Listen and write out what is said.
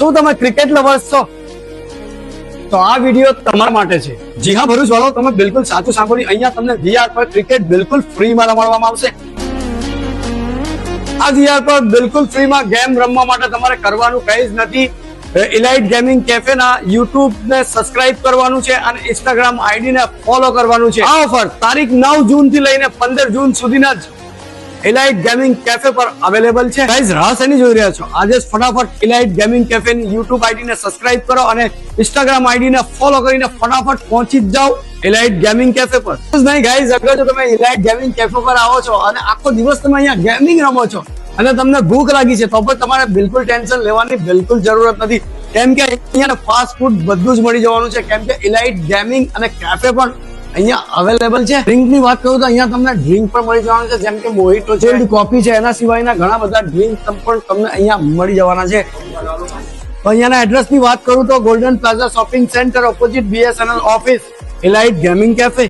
શું તમે cricket lovers છો? તો આ વિડીયો તમારા માટે છે. જી હા ભરૂચ વાળો, તમે બિલકુલ સાચું સાંભળ્યું. અહીંયા તમને VR પર ક્રિકેટ બિલકુલ ફ્રીમાં રમાડવામાં આવશે. આ VR પર બિલકુલ ફ્રીમાં ગેમ રમવા માટે તમારે કરવાનું કંઈ જ નથી. ઇલાઇટ ગેમિંગ કેફે ના YouTube ને સબસ્ક્રાઇબ કરવાનું છે અને Instagram ID ને ફોલો કરવાનું છે. આ ઓફર તારીખ 9 જૂન થી લઈને 15 જૂન સુધીના જ ઇલાઇટ ગેમિંગ કેફે પર અવેલેબલ છે. ગાઈઝ, રાહ શેની જોઈ રહ્યા છો? આજે જ ફટાફટ ઇલાઇટ ગેમિંગ કેફે ની YouTube ID ને સબસ્ક્રાઇબ કરો અને Instagram ID ને ફોલો કરીને ફટાફટ પહોંચી જ જાઓ ઇલાઇટ ગેમિંગ કેફે પર. નહીં ગાઈઝ, અગર જો તમે ઇલાઇટ ગેમિંગ કેફે પર આવો છો અને આખો દિવસ તમે અહીંયા ગેમિંગ રમો છો અને તમને ભૂખ લાગી છે, તો પણ તમારે બિલકુલ ટેન્શન લેવાની બિલકુલ જરૂરત નથી. કેમ કે અહીંયા ફાસ્ટ ફૂડ બધું જ મળી જવાનું છે. કેમ કે ઇલાઇટ ગેમિંગ અને કેફે પણ અહીંયા અવેલેબલ છે. ડ્રિંક ની વાત કરું તો અહીંયા તમને ડ્રિંક પણ મળી જવાનું છે, જેમ કે મોહિતો છે, કોફી છે. એના સિવાયના ઘણા બધા ડ્રિંક પણ તમને અહીંયા મળી જવાના છે. તો અહીંયાના એડ્રેસ ની વાત કરું તો golden plaza shopping centre opposite BSNL office, elite gaming cafe.